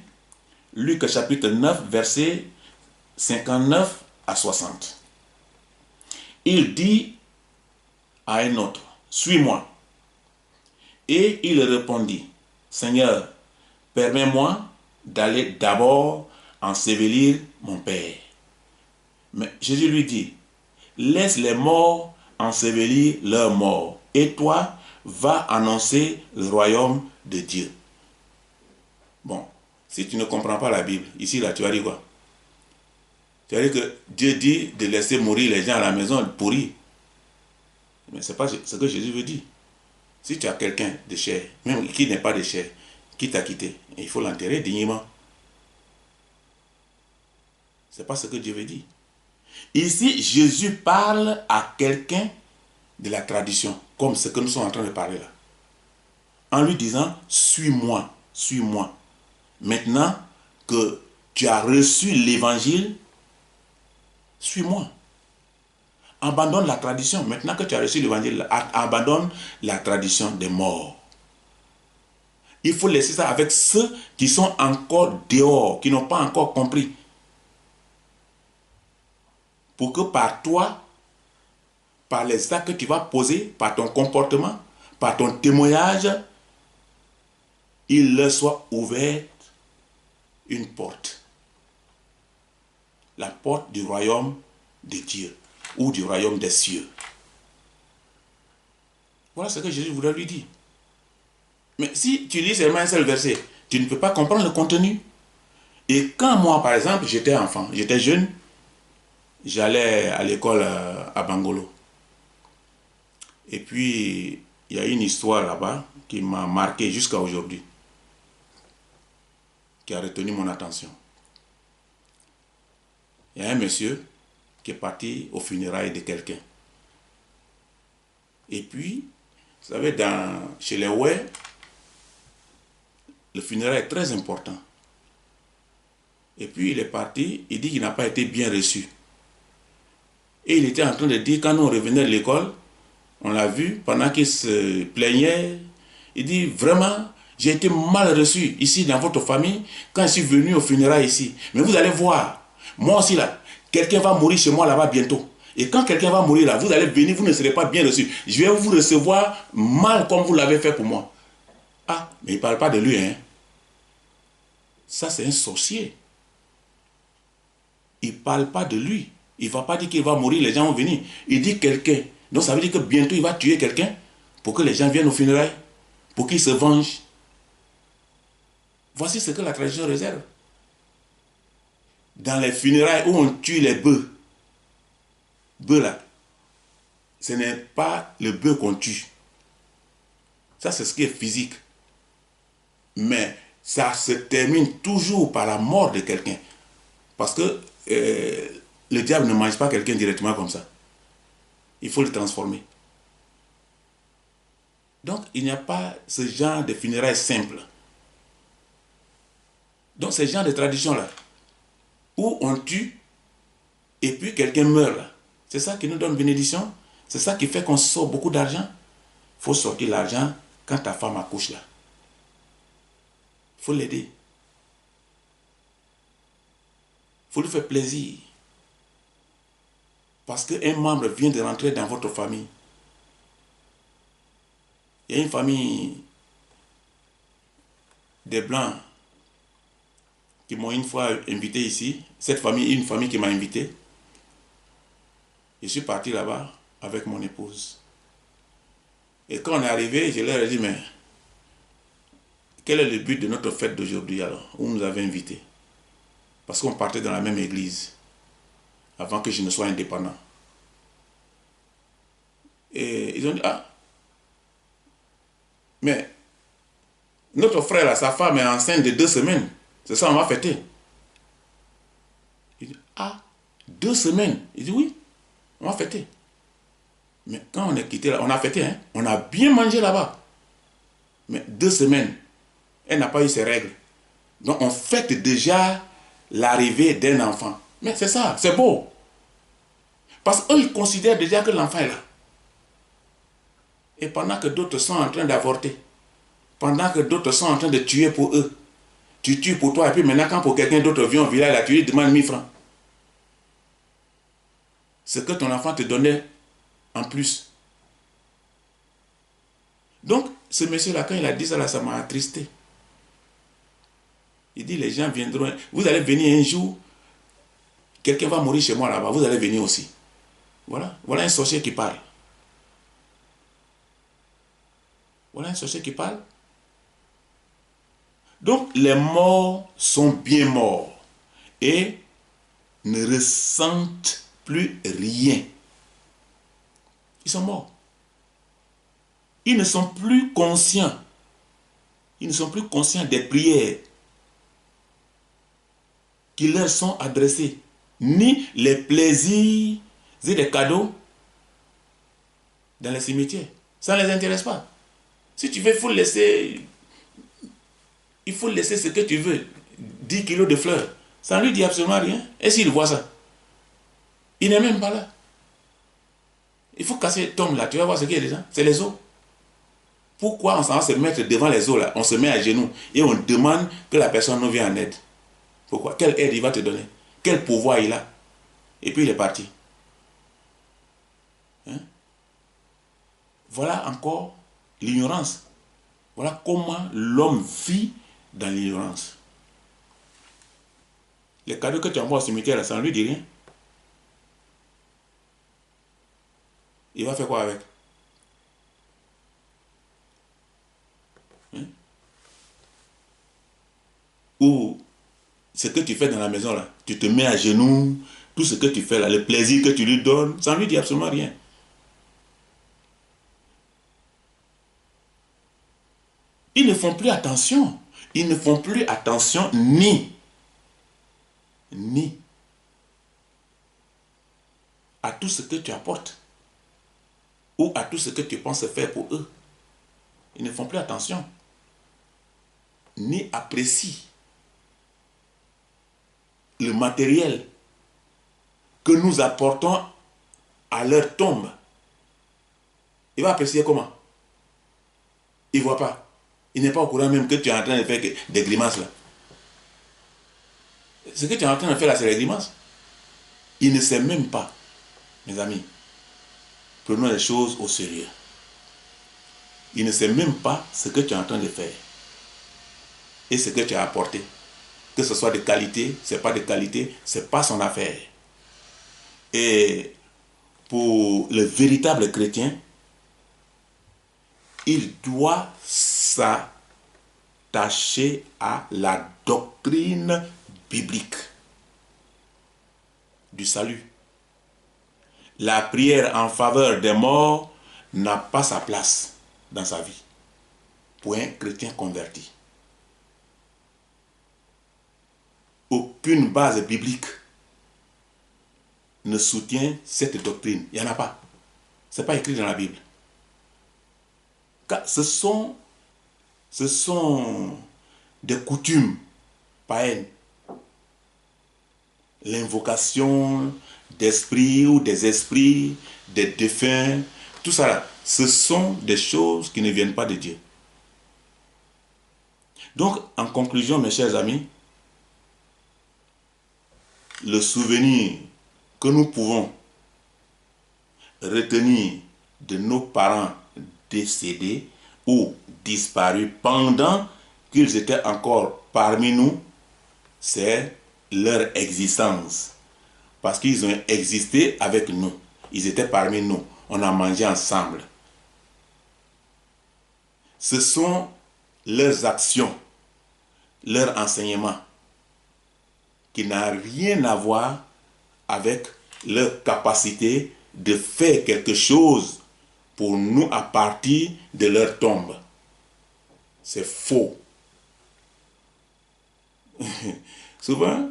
Luc chapitre 9, verset 59 à 60. Il dit à un autre, suis-moi. Et il répondit, Seigneur, permets-moi d'aller d'abord ensevelir mon père. Mais Jésus lui dit, laisse les morts ensevelir leurs morts. Et toi, va annoncer le royaume de Dieu. Bon, si tu ne comprends pas la Bible, ici, là, tu vas dire quoi? Tu vas dire que Dieu dit de laisser mourir les gens à la maison pourris. Mais ce n'est pas ce que Jésus veut dire. Si tu as quelqu'un de chair, même qui n'est pas de chair, qui t'a quitté, il faut l'enterrer dignement. Ce n'est pas ce que Dieu veut dire. Ici, Jésus parle à quelqu'un de la tradition, comme ce que nous sommes en train de parler là. En lui disant, suis-moi, suis-moi. Maintenant que tu as reçu l'évangile, suis-moi. Abandonne la tradition. Maintenant que tu as reçu l'évangile, abandonne la tradition des morts. Il faut laisser ça avec ceux qui sont encore dehors, qui n'ont pas encore compris. Pour que par toi, par les actes que tu vas poser, par ton comportement, par ton témoignage, il leur soit ouvert une porte. La porte du royaume de Dieu ou du royaume des cieux. Voilà ce que Jésus voudrait lui dire. Mais si tu lis seulement un seul verset, tu ne peux pas comprendre le contenu. Et quand moi, par exemple, j'étais enfant, j'étais jeune, j'allais à l'école à Bangolo. Et puis, il y a une histoire là-bas qui m'a marqué jusqu'à aujourd'hui, qui a retenu mon attention. Il y a un monsieur qui est parti aux funérailles de quelqu'un. Et puis, vous savez, chez les Ouais, le funérail est très important. Et puis, il est parti, il dit qu'il n'a pas été bien reçu. Et il était en train de dire, quand nous revenons de l'école, on l'a vu, pendant qu'il se plaignait, il dit, vraiment, j'ai été mal reçu ici dans votre famille, quand je suis venu au funérail ici. Mais vous allez voir, moi aussi là, quelqu'un va mourir chez moi là-bas bientôt. Et quand quelqu'un va mourir là, vous allez venir, vous ne serez pas bien reçu. Je vais vous recevoir mal comme vous l'avez fait pour moi. Ah, mais il ne parle pas de lui, hein. Ça, c'est un sorcier. Il ne parle pas de lui. Il ne va pas dire qu'il va mourir, les gens vont venir. Il dit quelqu'un. Donc ça veut dire que bientôt il va tuer quelqu'un pour que les gens viennent aux funérailles, pour qu'il se venge. Voici ce que la tradition réserve. Dans les funérailles où on tue les bœufs, là, ce n'est pas le bœuf qu'on tue. Ça, c'est ce qui est physique. Mais ça se termine toujours par la mort de quelqu'un. Parce que le diable ne mange pas quelqu'un directement comme ça. Il faut le transformer. Donc, il n'y a pas ce genre de funérailles simples. Donc, ce genre de tradition-là, où on tue et puis quelqu'un meurt là. C'est ça qui nous donne bénédiction. C'est ça qui fait qu'on sort beaucoup d'argent. Il faut sortir l'argent quand ta femme accouche là. Il faut l'aider. Il faut lui faire plaisir. Parce qu'un membre vient de rentrer dans votre famille. Il y a une famille des Blancs qui m'ont une fois invité ici. Cette famille, une famille qui m'a invité. Je suis parti là-bas avec mon épouse. Et quand on est arrivé, je leur ai dit, mais quel est le but de notre fête d'aujourd'hui alors, où vous nous avez invités? Parce qu'on partait dans la même église, avant que je ne sois indépendant. Et ils ont dit, ah, mais notre frère, là, sa femme est enceinte de 2 semaines. C'est ça, on va fêter. Il dit, ah, 2 semaines. Il dit, oui, on va fêter. Mais quand on est quitté là, on a fêté, hein? On a bien mangé là-bas. Mais 2 semaines, elle n'a pas eu ses règles. Donc on fête déjà l'arrivée d'un enfant. Mais c'est ça, c'est beau. Parce qu'eux, ils considèrent déjà que l'enfant est là. Et pendant que d'autres sont en train d'avorter, pendant que d'autres sont en train de tuer pour eux, tu tues pour toi, et puis maintenant quand pour quelqu'un d'autre vient au village, là, tu lui demandes 1000 francs. Ce que ton enfant te donnait en plus. Donc, ce monsieur-là, quand il a dit ça, là, ça m'a attristé. Il dit, les gens viendront, vous allez venir un jour, quelqu'un va mourir chez moi là-bas, vous allez venir aussi. Voilà, voilà un sorcier qui parle. Voilà un sorcier qui parle. Donc, les morts sont bien morts et ne ressentent plus rien. Ils sont morts. Ils ne sont plus conscients. Ils ne sont plus conscients des prières qui leur sont adressées, ni les plaisirs et les cadeaux dans les cimetières. Ça ne les intéresse pas. Si tu veux, il faut laisser ce que tu veux. 10 kilos de fleurs. Ça ne lui dit absolument rien. Et s'il voit ça, il n'est même pas là. Il faut casser le tombe là. Tu vas voir ce qu'il y a dedans. C'est les os. Pourquoi on s'en va se mettre devant les eaux là? On se met à genoux et on demande que la personne nous vienne en aide. Pourquoi? Quelle aide il va te donner? Quel pouvoir il a? Et puis il est parti. Hein? Voilà encore l'ignorance. Voilà comment l'homme vit dans l'ignorance. Les cadeaux que tu envoies au cimetière, ça ne lui dit rien. Il va faire quoi avec? Hein? Ou ce que tu fais dans la maison là, tu te mets à genoux, tout ce que tu fais là, le plaisir que tu lui donnes, ça ne lui dit absolument rien. Ils ne font plus attention. Ils ne font plus attention ni à tout ce que tu apportes ou à tout ce que tu penses faire pour eux. Ils ne font plus attention, ni apprécient le matériel que nous apportons à leur tombe. Il va apprécier comment? Il ne voit pas. Il n'est pas au courant même que tu es en train de faire des grimaces là. Ce que tu es en train de faire là, c'est des grimaces. Il ne sait même pas, mes amis. Prenons les choses au sérieux. Il ne sait même pas ce que tu es en train de faire et ce que tu as apporté. Que ce soit de qualité, ce n'est pas de qualité, ce n'est pas son affaire. Et pour le véritable chrétien, il doit s'attacher à la doctrine biblique du salut. La prière en faveur des morts n'a pas sa place dans sa vie pour un chrétien converti. Aucune base biblique ne soutient cette doctrine. Il n'y en a pas. Ce n'est pas écrit dans la Bible. Car ce sont des coutumes païennes. L'invocation d'esprits ou des esprits, des défunts, tout ça là, ce sont des choses qui ne viennent pas de Dieu. Donc, en conclusion, mes chers amis, le souvenir que nous pouvons retenir de nos parents décédés ou disparus pendant qu'ils étaient encore parmi nous, c'est leur existence. Parce qu'ils ont existé avec nous. Ils étaient parmi nous. On a mangé ensemble. Ce sont leurs actions, leurs enseignements, qui n'ont rien à voir avec leur capacité de faire quelque chose pour nous à partir de leur tombe. C'est faux. Souvent,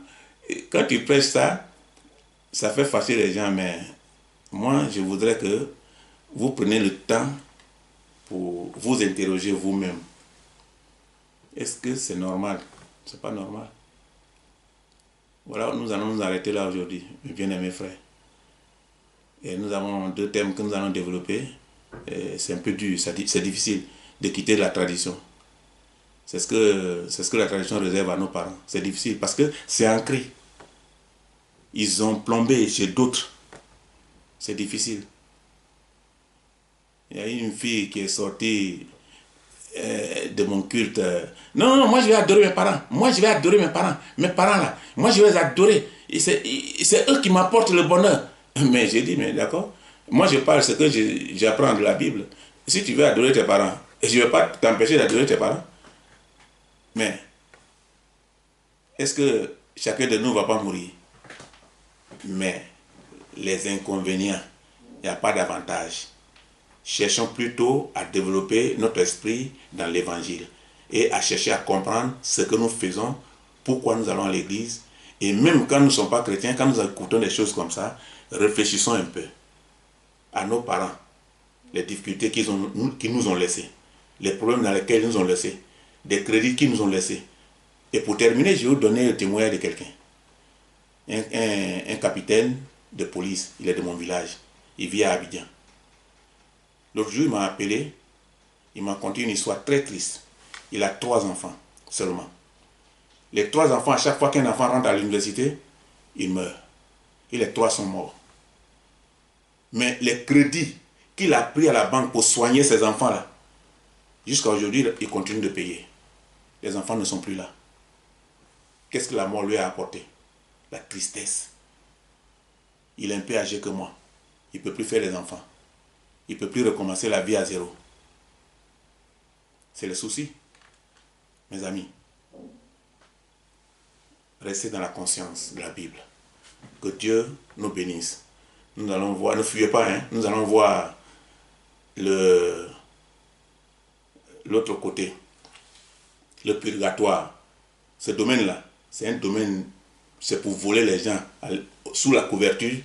quand tu prêches ça, ça fait fâcher les gens, mais moi, je voudrais que vous preniez le temps pour vous interroger vous-même. Est-ce que c'est normal? C'est pas normal. Voilà, nous allons nous arrêter là aujourd'hui, mes bien-aimés frères. Et nous avons deux thèmes que nous allons développer. C'est un peu dur, c'est difficile de quitter la tradition. C'est ce que la tradition réserve à nos parents. C'est difficile parce que c'est ancré. Ils ont plombé chez d'autres. C'est difficile. Il y a une fille qui est sortie de mon culte. Non, non, moi je vais adorer mes parents. Moi je vais adorer mes parents. Mes parents là, moi je vais les adorer. C'est eux qui m'apportent le bonheur. Mais j'ai dit, mais d'accord. Moi je parle ce que j'apprends de la Bible. Si tu veux adorer tes parents, je ne vais pas t'empêcher d'adorer tes parents. Mais est-ce que chacun de nous ne va pas mourir? Mais les inconvénients, il n'y a pas d'avantage. Cherchons plutôt à développer notre esprit dans l'évangile et à chercher à comprendre ce que nous faisons, pourquoi nous allons à l'église. Et même quand nous ne sommes pas chrétiens, quand nous écoutons des choses comme ça, réfléchissons un peu à nos parents, les difficultés qu'ils nous ont laissées, les problèmes dans lesquels ils nous ont laissés, des crédits qu'ils nous ont laissés. Et pour terminer, je vais vous donner le témoignage de quelqu'un. Un capitaine de police, il est de mon village, il vit à Abidjan. L'autre jour, il m'a appelé Il m'a conté une histoire très triste. Il a 3 enfants seulement. Les 3 enfants, à chaque fois qu'un enfant rentre à l'université, il meurt. Et les 3 sont morts. Mais les crédits qu'il a pris à la banque pour soigner ces enfants-là, jusqu'à aujourd'hui, il continue de payer. Les enfants ne sont plus là. Qu'est-ce que la mort lui a apporté? La tristesse. Il est un peu âgé que moi. Il ne peut plus faire les enfants. Il ne peut plus recommencer la vie à zéro. C'est le souci. Mes amis, restez dans la conscience de la Bible. Que Dieu nous bénisse. Nous allons voir, ne fuyez pas, hein, nous allons voir l'autre côté, le purgatoire. Ce domaine-là, c'est un domaine, c'est pour voler les gens sous la couverture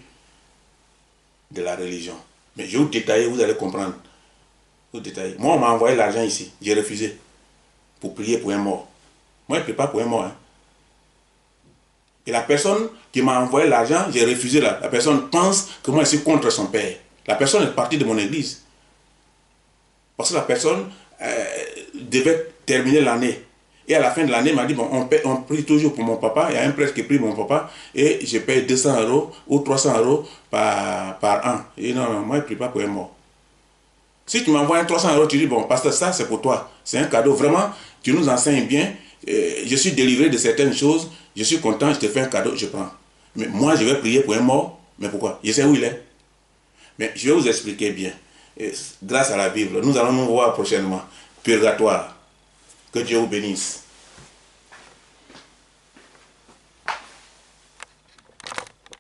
de la religion. Mais je vais vous détailler, vous allez comprendre. Moi, on m'a envoyé l'argent ici, j'ai refusé pour prier pour un mort. Moi, je ne prie pas pour un mort. Hein. Et la personne qui m'a envoyé l'argent, j'ai refusé là. La personne pense que moi je suis contre son père. La personne est partie de mon église. Parce que la personne devait terminer l'année. Et à la fin de l'année, il m'a dit, bon, on prie toujours pour mon papa. Il y a un prêtre qui prie pour mon papa. Et je paye 200 € ou 300 € par an. Et non, moi je ne prie pas pour un mort. Si tu m'envoies un 300 €, tu dis, bon, pasteur, ça c'est pour toi. C'est un cadeau. Vraiment, tu nous enseignes bien. Je suis délivré de certaines choses. Je suis content, je te fais un cadeau, je prends. Mais moi, je vais prier pour un mort. Mais pourquoi? Je sais où il est. Mais je vais vous expliquer bien. Et grâce à la Bible, nous allons nous voir prochainement. Purgatoire. Que Dieu vous bénisse.